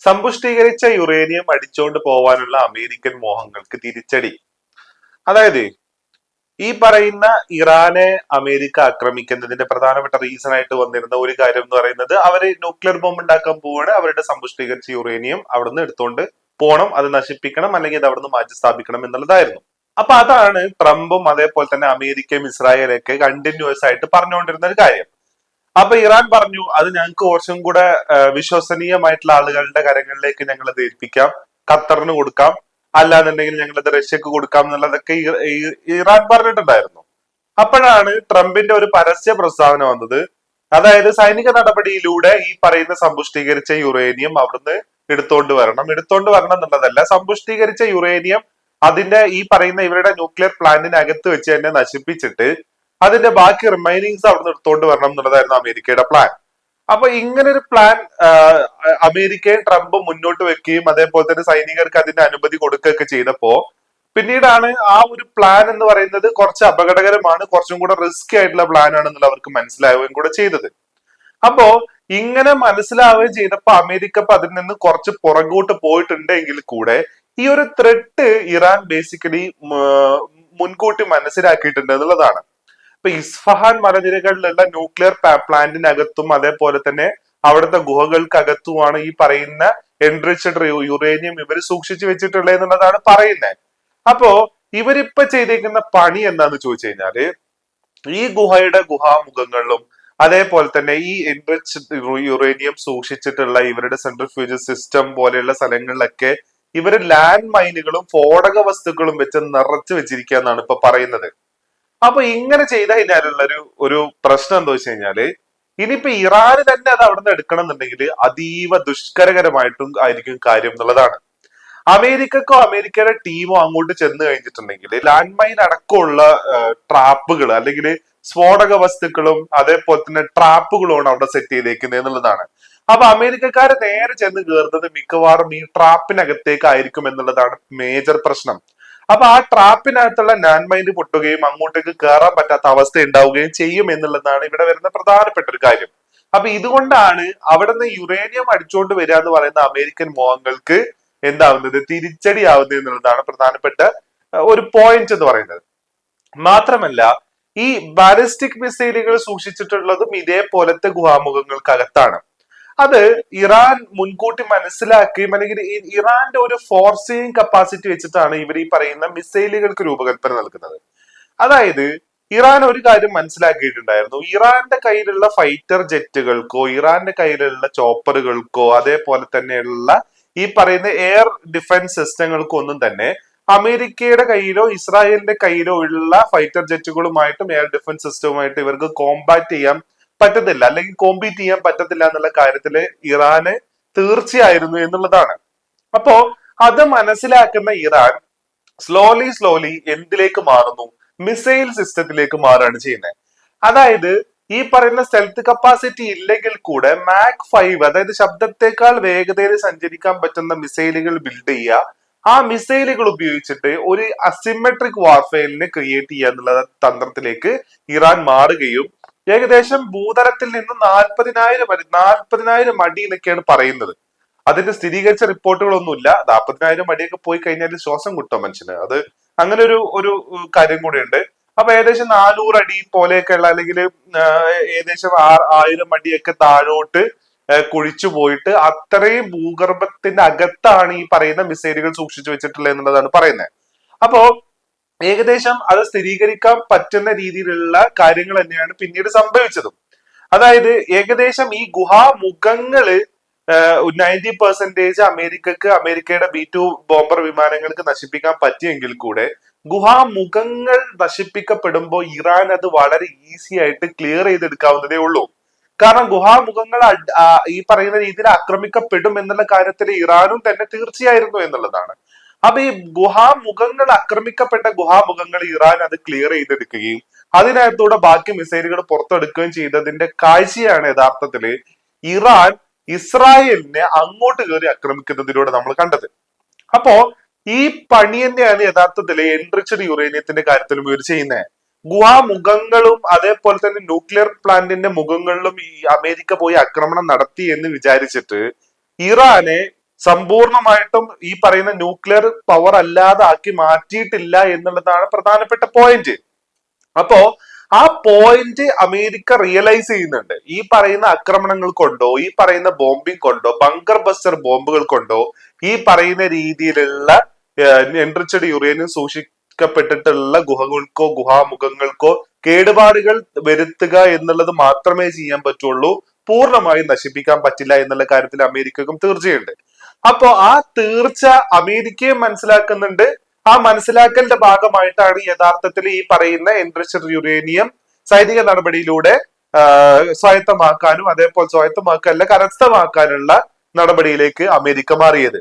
സമ്പുഷ്ടീകരിച്ച uranium അടിച്ചുകൊണ്ട് പോവാനുള്ള American മോഹങ്ങൾക്ക് തിരിച്ചടി. അതായത് ഈ പറയുന്ന ഇറാനെ അമേരിക്ക ആക്രമിക്കുന്നതിന്റെ പ്രധാനപ്പെട്ട റീസൺ ആയിട്ട് വന്നിരുന്ന ഒരു കാര്യം എന്ന് പറയുന്നത് അവര് ന്യൂക്ലിയർ ബോംബ് ഉണ്ടാക്കാൻ പോവാണ്. അവരുടെ സമ്പുഷ്ടീകരിച്ച യുറേനിയം അവിടുന്ന് എടുത്തുകൊണ്ട് പോകണം, അത് നശിപ്പിക്കണം, അല്ലെങ്കിൽ അത് അവിടുന്ന് മാറ്റി സ്ഥാപിക്കണം എന്നുള്ളതായിരുന്നു. അപ്പൊ അതാണ് ട്രംപും അതേപോലെ തന്നെ അമേരിക്കയും ഇസ്രായേലൊക്കെ കണ്ടിന്യൂസ് ആയിട്ട് പറഞ്ഞുകൊണ്ടിരുന്ന ഒരു കാര്യം. അപ്പൊ ഇറാൻ പറഞ്ഞു അത് ഞങ്ങൾക്ക് കുറച്ചും കൂടെ വിശ്വസനീയമായിട്ടുള്ള ആളുകളുടെ കരങ്ങളിലേക്ക് ഞങ്ങൾ അത് ഏൽപ്പിക്കാം, ഖത്തറിന് കൊടുക്കാം, അല്ലാന്നുണ്ടെങ്കിൽ ഞങ്ങളത് റഷ്യക്ക് കൊടുക്കാം എന്നുള്ളതൊക്കെ ഇറാൻ പറഞ്ഞിട്ടുണ്ടായിരുന്നു. അപ്പോഴാണ് ട്രംപിന്റെ ഒരു പരസ്യ പ്രസ്താവന വന്നത്. അതായത് സൈനിക നടപടിയിലൂടെ ഈ പറയുന്ന സമ്പുഷ്ടീകരിച്ച യുറേനിയം അവിടുന്ന് എടുത്തോണ്ട് വരണം എന്നുള്ളതല്ല, സമ്പുഷ്ടീകരിച്ച യുറേനിയം അതിന്റെ ഈ പറയുന്ന ഇവരുടെ ന്യൂക്ലിയർ പ്ലാന്റിനകത്ത് വെച്ച് തന്നെ നശിപ്പിച്ചിട്ട് അതിന്റെ ബാക്കി റിമൈനിങ്സ് അവിടുന്ന് എടുത്തോണ്ട് വരണം എന്നുള്ളതായിരുന്നു അമേരിക്കയുടെ പ്ലാൻ. അപ്പൊ ഇങ്ങനെ ഒരു പ്ലാൻ അമേരിക്കയും ട്രംപും മുന്നോട്ട് വെക്കുകയും അതേപോലെ തന്നെ സൈനികർക്ക് അതിന്റെ അനുമതി കൊടുക്കുകയൊക്കെ ചെയ്തപ്പോ പിന്നീടാണ് ആ ഒരു പ്ലാൻ എന്ന് പറയുന്നത് കുറച്ച് അപകടകരമാണ്, കുറച്ചും കൂടെ റിസ്കി ആയിട്ടുള്ള പ്ലാൻ ആണെന്നുള്ള അവർക്ക് മനസ്സിലാവുകയും കൂടെ ചെയ്തത്. അപ്പോ ഇങ്ങനെ മനസ്സിലാവുകയും ചെയ്തപ്പോ അമേരിക്ക ഇപ്പൊ അതിൽ നിന്ന് കുറച്ച് പുറകോട്ട് പോയിട്ടുണ്ടെങ്കിൽ കൂടെ ഈ ഒരു ത്രെട്ട് ഇറാൻ ബേസിക്കലി മുൻകൂട്ടി മനസ്സിലാക്കിയിട്ടുണ്ട് എന്നുള്ളതാണ്. ഇപ്പൊ ഇസ്ഫഹാൻ മലനിരകളിലുള്ള ന്യൂക്ലിയർ പ്ലാന്റിനകത്തും അതേപോലെ തന്നെ അവിടുത്തെ ഗുഹകൾക്കകത്തുമാണ് ഈ പറയുന്ന എൻറിച്ച്ഡ് യുറേനിയം ഇവർ സൂക്ഷിച്ചു വെച്ചിട്ടുള്ളത് എന്നുള്ളതാണ് പറയുന്നത്. അപ്പോ ഇവരിപ്പൊ ചെയ്തേക്കുന്ന പണി എന്താന്ന് ചോദിച്ചു കഴിഞ്ഞാല് ഈ ഗുഹയുടെ ഗുഹാമുഖങ്ങളിലും അതേപോലെ തന്നെ ഈ എൻറിച്ച്ഡ് യുറേനിയം സൂക്ഷിച്ചിട്ടുള്ള ഇവരുടെ സെൻട്രിഫ്യൂജ് സിസ്റ്റം പോലെയുള്ള സ്ഥലങ്ങളിലൊക്കെ ഇവര് ലാൻഡ് മൈനുകളും സ്ഫോടക വസ്തുക്കളും വെച്ച് നിറച്ചു വെച്ചിരിക്കുക എന്നാണ് ഇപ്പൊ പറയുന്നത്. അപ്പൊ ഇങ്ങനെ ചെയ്ത് കഴിഞ്ഞാലുള്ള ഒരു പ്രശ്നം എന്താ വെച്ച് കഴിഞ്ഞാല് ഇനിയിപ്പോ ഇറാന് തന്നെ അത് അവിടെ നിന്ന് എടുക്കണം എന്നുണ്ടെങ്കിൽ അതീവ ദുഷ്കരകരമായിട്ടും ആയിരിക്കും കാര്യം എന്നുള്ളതാണ്. അമേരിക്കക്കോ അമേരിക്കയുടെ ടീമോ അങ്ങോട്ട് ചെന്ന് കഴിഞ്ഞിട്ടുണ്ടെങ്കിൽ ലാൻഡ് മൈൻ അടക്കമുള്ള ട്രാപ്പുകൾ അല്ലെങ്കിൽ സ്ഫോടക വസ്തുക്കളും അതേപോലെ തന്നെ ട്രാപ്പുകളുമാണ് അവിടെ സെറ്റ് ചെയ്തേക്കുന്നത് എന്നുള്ളതാണ്. അപ്പൊ അമേരിക്കക്കാര് നേരെ ചെന്ന് കയറുന്നത് മിക്കവാറും ഈ ട്രാപ്പിനകത്തേക്ക് ആയിരിക്കും എന്നുള്ളതാണ് മേജർ പ്രശ്നം. അപ്പൊ ആ ട്രാപ്പിനകത്തുള്ള ലാൻഡ് മൈൻഡ് പൊട്ടുകയും അങ്ങോട്ടേക്ക് കയറാൻ പറ്റാത്ത അവസ്ഥ ഉണ്ടാവുകയും ചെയ്യും എന്നുള്ളതാണ് ഇവിടെ വരുന്ന പ്രധാനപ്പെട്ട ഒരു കാര്യം. അപ്പൊ ഇതുകൊണ്ടാണ് അവിടെ നിന്ന് യുറേനിയം അടിച്ചുകൊണ്ട് വരിക എന്ന് പറയുന്ന അമേരിക്കൻ മോഹങ്ങൾക്ക് എന്താവുന്നത് തിരിച്ചടിയാവുന്നത് എന്നുള്ളതാണ് പ്രധാനപ്പെട്ട ഒരു പോയിന്റ് എന്ന് പറയുന്നത്. മാത്രമല്ല ഈ ബാലിസ്റ്റിക് മിസൈലുകൾ സൂക്ഷിച്ചിട്ടുള്ളതും ഇതേപോലത്തെ ഗുഹാമുഖങ്ങൾക്കകത്താണ്. അത് ഇറാൻ മുൻകൂട്ടി മനസ്സിലാക്കുകയും അല്ലെങ്കിൽ ഇറാന്റെ ഒരു ഫോർസിങ് കപ്പാസിറ്റി വെച്ചിട്ടാണ് ഇവർ ഈ പറയുന്ന മിസൈലുകൾക്ക് രൂപകൽപ്പന നൽകുന്നത്. അതായത് ഇറാൻ ഒരു കാര്യം മനസ്സിലാക്കിയിട്ടുണ്ടായിരുന്നു, ഇറാന്റെ കയ്യിലുള്ള ഫൈറ്റർ ജെറ്റുകൾക്കോ ഇറാന്റെ കയ്യിലുള്ള ചോപ്പറുകൾക്കോ അതേപോലെ തന്നെയുള്ള ഈ പറയുന്ന എയർ ഡിഫൻസ് സിസ്റ്റങ്ങൾക്കോ ഒന്നും തന്നെ അമേരിക്കയുടെ കയ്യിലോ ഇസ്രായേലിന്റെ കയ്യിലോ ഉള്ള ഫൈറ്റർ ജെറ്റുകളുമായിട്ടും എയർ ഡിഫൻസ് സിസ്റ്റവുമായിട്ട് ഇവർക്ക് കോമ്പാറ്റ് ചെയ്യാൻ പറ്റത്തില്ല, അല്ലെങ്കിൽ കോമ്പീറ്റ് ചെയ്യാൻ പറ്റത്തില്ല എന്നുള്ള കാര്യത്തില് ഇറാന് തീർച്ചയായിരുന്നു എന്നുള്ളതാണ്. അപ്പോ അത് മനസ്സിലാക്കുന്ന ഇറാൻ സ്ലോലി എന്തിലേക്ക് മാറുന്നു? മിസൈൽ സിസ്റ്റത്തിലേക്ക് മാറുകയാണ് ചെയ്യുന്നത്. അതായത് ഈ പറയുന്ന സ്റ്റെൽത്ത് കപ്പാസിറ്റി ഇല്ലെങ്കിൽ കൂടെ മാക് 5 അതായത് ശബ്ദത്തെക്കാൾ വേഗതയിൽ സഞ്ചരിക്കാൻ പറ്റുന്ന മിസൈലുകൾ ബിൽഡ് ചെയ്യുക, ആ മിസൈലുകൾ ഉപയോഗിച്ചിട്ട് ഒരു അസിമെട്രിക് വാർഫെയറിനെ ക്രിയേറ്റ് ചെയ്യുക എന്നുള്ള തന്ത്രത്തിലേക്ക് ഇറാൻ മാറുകയും ഏകദേശം ഭൂതലത്തിൽ നിന്ന് 40,000 അടി എന്നൊക്കെയാണ് പറയുന്നത്. അതിന്റെ സ്ഥിരീകരിച്ച റിപ്പോർട്ടുകളൊന്നുമില്ല. 40,000 അടിയൊക്കെ പോയി കഴിഞ്ഞാൽ ശ്വാസം കിട്ടും മനുഷ്യന്, അത് അങ്ങനെ ഒരു കാര്യം കൂടെയുണ്ട്. അപ്പൊ ഏകദേശം 400 അടി പോലെയൊക്കെയുള്ള അല്ലെങ്കിൽ ഏകദേശം 1000 അടിയൊക്കെ താഴോട്ട് കുഴിച്ചു പോയിട്ട് അത്രയും ഭൂഗർഭത്തിന്റെ അകത്താണ് ഈ പറയുന്ന മിസൈലുകൾ സൂക്ഷിച്ചു വെച്ചിട്ടുള്ളത് എന്നുള്ളതാണ് പറയുന്നത്. അപ്പോ ഏകദേശം അത് സ്ഥിരീകരിക്കാൻ പറ്റുന്ന രീതിയിലുള്ള കാര്യങ്ങൾ തന്നെയാണ് പിന്നീട് സംഭവിച്ചതും. അതായത് ഏകദേശം ഈ ഗുഹാമുഖങ്ങള് 90% അമേരിക്കയുടെ B2 ബോംബർ വിമാനങ്ങൾക്ക് നശിപ്പിക്കാൻ പറ്റിയെങ്കിൽ കൂടെ ഗുഹാമുഖങ്ങൾ നശിപ്പിക്കപ്പെടുമ്പോൾ ഇറാൻ അത് വളരെ ഈസി ആയിട്ട് ക്ലിയർ ചെയ്തെടുക്കാവുന്നതേ ഉള്ളൂ. കാരണം ഗുഹാമുഖങ്ങൾ ഈ പറയുന്ന രീതിയിൽ ആക്രമിക്കപ്പെടും എന്നുള്ള കാര്യത്തിൽ ഇറാനും തന്നെ തീർച്ചയായിരുന്നു എന്നുള്ളതാണ്. അപ്പൊ ഈ ഗുഹാമുഖങ്ങൾ ആക്രമിക്കപ്പെട്ട ഗുഹാമുഖങ്ങൾ ഇറാൻ അത് ക്ലിയർ ചെയ്തെടുക്കുകയും അതിനകത്തൂടെ ബാക്കി മിസൈലുകൾ പുറത്തെടുക്കുകയും ചെയ്തതിന്റെ കാഴ്ചയാണ് യഥാർത്ഥത്തില് ഇറാൻ ഇസ്രായേലിനെ അങ്ങോട്ട് കയറി ആക്രമിക്കുന്നതിലൂടെ നമ്മൾ കണ്ടത്. അപ്പോ ഈ പണി തന്നെയാണ് യഥാർത്ഥത്തില് എൻറിച്ച്ഡ് യുറേനിയത്തിന്റെ കാര്യത്തിലും ഇവർ ചെയ്യുന്നത്. ഗുഹാമുഖങ്ങളും അതേപോലെ തന്നെ ന്യൂക്ലിയർ പ്ലാന്റിന്റെ മുഖങ്ങളിലും ഈ അമേരിക്ക പോയി ആക്രമണം നടത്തി എന്ന് വിചാരിച്ചിട്ട് ഇറാനെ സമ്പൂർണമായിട്ടും ഈ പറയുന്ന ന്യൂക്ലിയർ പവർ അല്ലാതാക്കി മാറ്റിയിട്ടില്ല എന്നുള്ളതാണ് പ്രധാനപ്പെട്ട പോയിന്റ്. അപ്പോ ആ പോയിന്റ് അമേരിക്ക റിയലൈസ് ചെയ്യുന്നുണ്ട്. ഈ പറയുന്ന ആക്രമണങ്ങൾ കൊണ്ടോ, ഈ പറയുന്ന ബോംബിംഗ് കൊണ്ടോ, ബങ്കർ ബസ്റ്റർ ബോംബുകൾ കൊണ്ടോ, ഈ പറയുന്ന രീതിയിലുള്ള എൻറിച്ചഡ് യുറേനിയം സൂക്ഷിക്കപ്പെട്ടിട്ടുള്ള ഗുഹകൾക്കോ ഗുഹാമുഖങ്ങൾക്കോ കേടുപാടുകൾ വരുത്തുക എന്നുള്ളത് മാത്രമേ ചെയ്യാൻ പറ്റുള്ളൂ. പൂർണ്ണമായും നശിപ്പിക്കാൻ പറ്റില്ല എന്നുള്ള കാര്യത്തിൽ അമേരിക്കക്കും തീർച്ചയുണ്ട്. അപ്പോ ആ തീർച്ച അമേരിക്കയും മനസ്സിലാക്കുന്നുണ്ട്. ആ മനസ്സിലാക്കലിന്റെ ഭാഗമായിട്ടാണ് യഥാർത്ഥത്തിൽ ഈ പറയുന്ന എൻറിച്ചഡ് യുറേനിയം സൈനിക നടപടിയിലൂടെ സ്വായത്തമാക്കാനും അതേപോലെ സ്വായത്തമാക്കാനല്ല കരസ്ഥമാക്കാനുള്ള നടപടിയിലേക്ക് അമേരിക്ക മാറിയത്.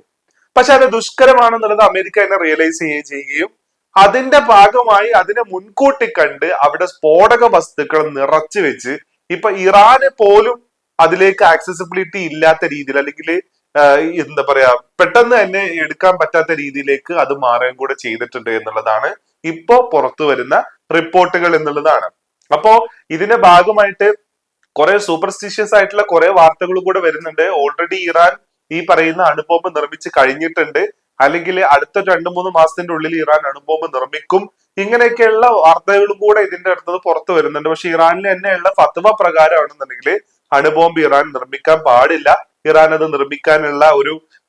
പക്ഷെ അത് ദുഷ്കരമാണെന്നുള്ളത് അമേരിക്ക തന്നെ റിയലൈസ് ചെയ്യുകയും അതിന്റെ ഭാഗമായി അതിനെ മുൻകൂട്ടി കണ്ട് അവിടെ സ്ഫോടക വസ്തുക്കൾ നിറച്ചു വെച്ച് ഇപ്പൊ ഇറാന് പോലും അതിലേക്ക് ആക്സസിബിലിറ്റി ഇല്ലാത്ത രീതിയിൽ അല്ലെങ്കിൽ എന്താ പറയാ പെട്ടെന്ന് തന്നെ എടുക്കാൻ പറ്റാത്ത രീതിയിലേക്ക് അത് മാറുകയും കൂടെ ചെയ്തിട്ടുണ്ട് എന്നുള്ളതാണ് ഇപ്പോ പുറത്തു വരുന്ന റിപ്പോർട്ടുകൾ എന്നുള്ളതാണ്. അപ്പോ ഇതിന്റെ ഭാഗമായിട്ട് കുറെ സൂപ്പർസ്റ്റിഷ്യസ് ആയിട്ടുള്ള കുറെ വാർത്തകൾ കൂടെ വരുന്നുണ്ട്. ഓൾറെഡി ഇറാൻ ഈ പറയുന്ന അണുബോംബ് നിർമ്മിച്ച് കഴിഞ്ഞിട്ടുണ്ട്, അല്ലെങ്കിൽ അടുത്ത 2-3 മാസത്തിന്റെ ഉള്ളിൽ ഇറാൻ അണുബോംബ് നിർമ്മിക്കും. ഇങ്ങനെയൊക്കെയുള്ള വാർത്തകളും കൂടെ ഇതിന്റെ അടുത്തത് പുറത്തു വരുന്നുണ്ട്. പക്ഷെ ഇറാനിൽ തന്നെയുള്ള ഫത്വ പ്രകാരമാണെന്നുണ്ടെങ്കിൽ അണുബോംബ് ഇറാൻ നിർമ്മിക്കാൻ പാടില്ല. ഇറാൻ അത് നിർമ്മിക്കാനുള്ള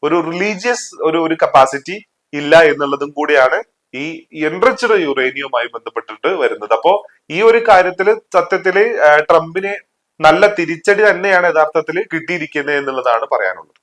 ഒരു റിലീജിയസ് ഒരു കപ്പാസിറ്റി ഇല്ല എന്നുള്ളതും കൂടിയാണ് ഈ എൻറിച്ച്ഡ് യുറേനിയവുമായി ബന്ധപ്പെട്ടിട്ട് വരുന്നത്. അപ്പോ ഈ ഒരു കാര്യത്തില് സത്യത്തില് ട്രംപിന് നല്ല തിരിച്ചടി തന്നെയാണ് യഥാർത്ഥത്തിൽ കിട്ടിയിരിക്കുന്നത് എന്നുള്ളതാണ് പറയാനുള്ളത്.